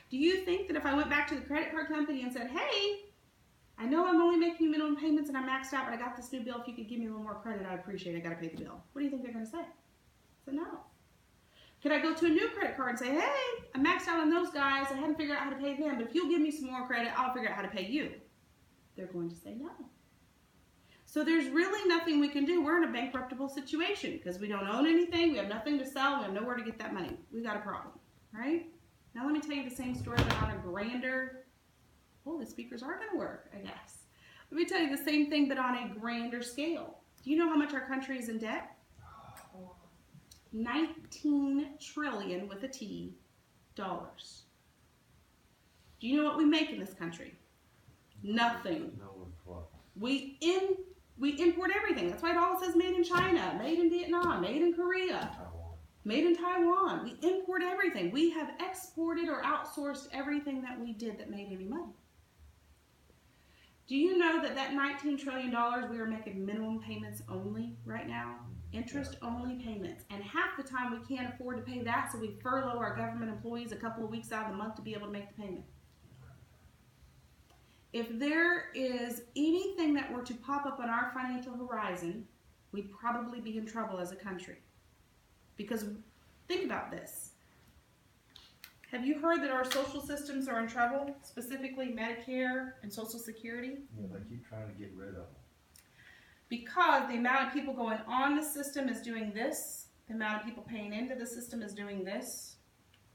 Do you think that if I went back to the credit card company and said, hey, I know I'm only making minimum payments and I'm maxed out, but I got this new bill. If you could give me a little more credit, I'd appreciate it. I got to pay the bill. What do you think they're going to say? So no. Could I go to a new credit card and say, hey, I'm maxed out on those guys. I hadn't figured out how to pay them, but if you'll give me some more credit, I'll figure out how to pay you. They're going to say no. So there's really nothing we can do. We're in a bankruptable situation because we don't own anything. We have nothing to sell. We have nowhere to get that money. We've got a problem, right? Now let me tell you the same story, but on a grander, the speakers are going to work, I guess. Let me tell you the same thing, but on a grander scale. Do you know how much our country is in debt? 19 trillion with a T dollars. Do you know what we make in this country? Nothing. We import everything. That's why it all says made in China, made in Vietnam, made in Korea, made in Taiwan. We import everything. We have exported or outsourced everything that we did that made any money. Do you know that that $19 trillion we are making minimum payments only right now? Interest only payments. And half the time we can't afford to pay that, so we furlough our government employees a couple of weeks out of the month to be able to make the payment. If there is anything that were to pop up on our financial horizon, we'd probably be in trouble as a country. Because think about this. Have you heard that our social systems are in trouble, specifically Medicare and Social Security? Yeah, they keep trying to get rid of them. Because the amount of people going on the system is doing this, the amount of people paying into the system is doing this,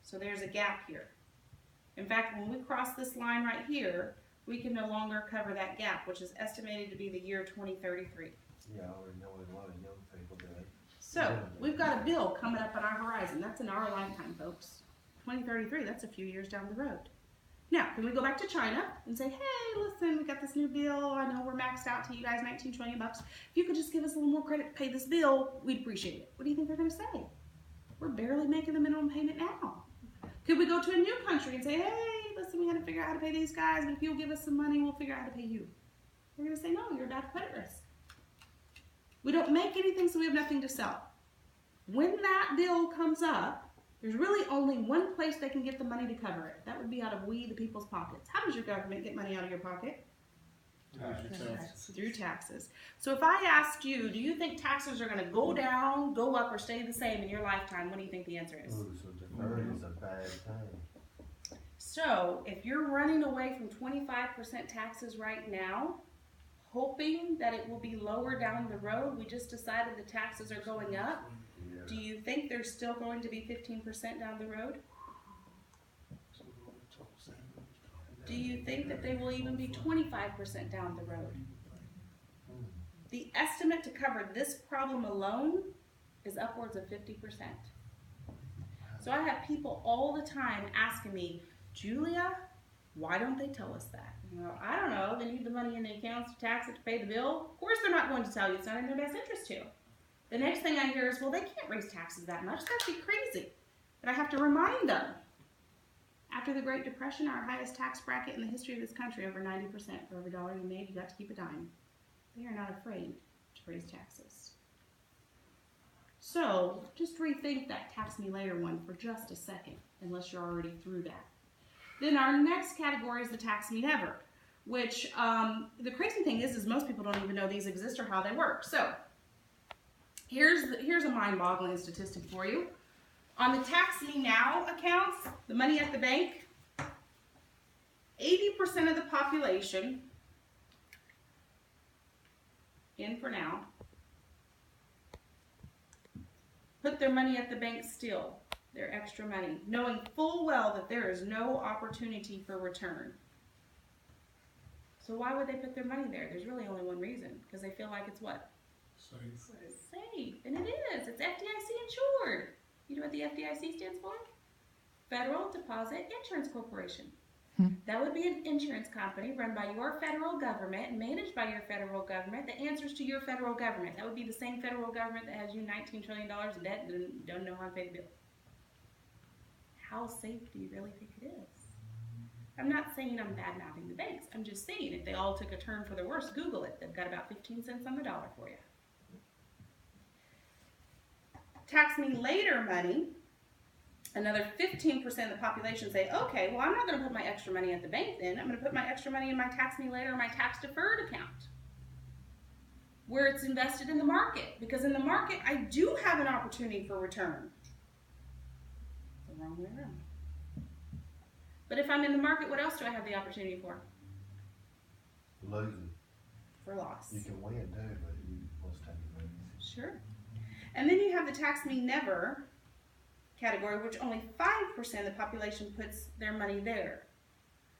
so there's a gap here. In fact, when we cross this line right here, we can no longer cover that gap, which is estimated to be the year 2033. Yeah, I already know a lot of young people do it. So, we've got a bill coming up on our horizon. That's in our lifetime, folks. 2033, that's a few years down the road. Now, can we go back to China and say, hey, listen, we got this new bill. I know we're maxed out to you guys, 19 trillion bucks. If you could just give us a little more credit to pay this bill, we'd appreciate it. What do you think they're going to say? We're barely making the minimum payment now. Could we go to a new country and say, hey, listen, we got to figure out how to pay these guys, but if you'll give us some money, we'll figure out how to pay you. They're going to say, no, you're about credit risk. We don't make anything, so we have nothing to sell. When that bill comes up, there's really only one place they can get the money to cover it. That would be out of we, the people's pockets. How does your government get money out of your pocket? Taxes. Through taxes. So if I asked you, do you think taxes are going to go down, go up, or stay the same in your lifetime? What do you think the answer is? Ooh, so deferred is a bad thing. So if you're running away from 25% taxes right now, hoping that it will be lower down the road, we just decided the taxes are going up. Yeah. Do you think there's still going to be 15% down the road? Do you think that they will even be 25% down the road? The estimate to cover this problem alone is upwards of 50%. So I have people all the time asking me, Julia, why don't they tell us that? I don't know. They need the money in the accounts to tax it to pay the bill. Of course they're not going to tell you. It's not in their best interest to. The next thing I hear is, well, they can't raise taxes that much. That'd be crazy. But I have to remind them. After the Great Depression, our highest tax bracket in the history of this country, over 90%. For every dollar you made, you got to keep a dime. They are not afraid to raise taxes. So just rethink that tax me later one for just a second, unless you're already through that. Then our next category is the tax me never, which the crazy thing is most people don't even know these exist or how they work. So here's a mind-boggling statistic for you. On the tax me now accounts, the money at the bank, 80% of the population, in for now, put their money at the bank still, their extra money, knowing full well that there is no opportunity for return. So why would they put their money there? There's really only one reason, because they feel like it's what? Safe. And it is. It's FDIC insured. You know what the FDIC stands for? Federal Deposit Insurance Corporation. That would be an insurance company run by your federal government and managed by your federal government that answers to your federal government. That would be the same federal government that has you $19 trillion in debt and don't know how to pay the bill. How safe do you really think it is? I'm not saying I'm bad-mouthing the banks. I'm just saying if they all took a turn for the worse, Google it. They've got about 15 cents on the dollar for you. Tax me later money Another 15% of the population say, okay, well, I'm not going to put my extra money at the bank then. I'm going to put my extra money in my tax me later or my tax deferred account, where it's invested in the market. Because in the market, I do have an opportunity for return. The wrong way around. But if I'm in the market, what else do I have the opportunity for? Losing. For loss. You can win too, but you most times lose. Sure. And then you have the tax me never category, which only 5% of the population puts their money there,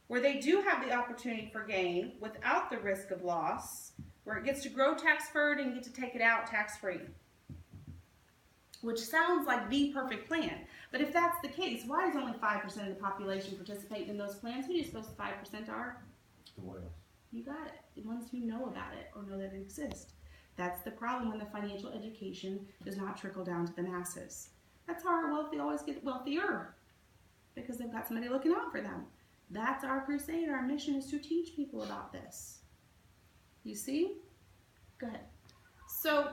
where they do have the opportunity for gain without the risk of loss, where it gets to grow tax deferred and get to take it out tax free, which sounds like the perfect plan. But if that's the case, why is only 5% of the population participating in those plans? Who do you suppose the 5% are? The whales. You got it. The ones who know about it or know that it exists. That's the problem when the financial education does not trickle down to the masses. That's how our wealthy always get wealthier, because they've got somebody looking out for them. That's our crusade. Our mission is to teach people about this. You see? Go ahead. So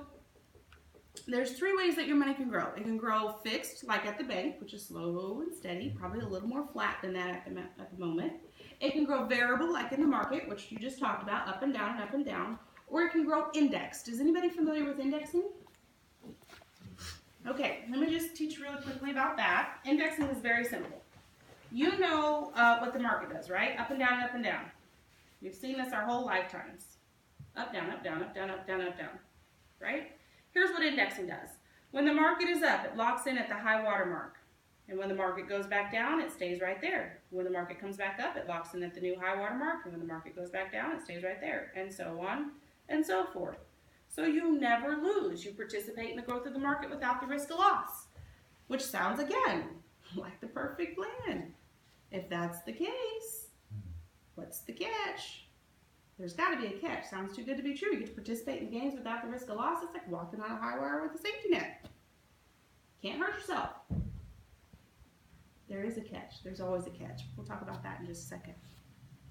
there's 3 ways that your money can grow. It can grow fixed, like at the bank, which is slow and steady, probably a little more flat than that at the moment. It can grow variable, like in the market, which you just talked about, up and down and up and down. Or it can grow indexed. Is anybody familiar with indexing? Okay, let me just teach really quickly about that. Indexing is very simple. You know what the market does, right? Up and down, up and down. We've seen this our whole lifetimes. Up, down, up, down, up, down, up, down, up, down. Right? Here's what indexing does. When the market is up, it locks in at the high water mark. And when the market goes back down, it stays right there. When the market comes back up, it locks in at the new high water mark. And when the market goes back down, it stays right there. And so on and so forth. So you never lose. You participate in the growth of the market without the risk of loss, which sounds, again, like the perfect plan. If that's the case, what's the catch? There's got to be a catch. Sounds too good to be true. You get to participate in gains without the risk of loss. It's like walking on a high wire with a safety net. Can't hurt yourself. There is a catch. There's always a catch. We'll talk about that in just a second.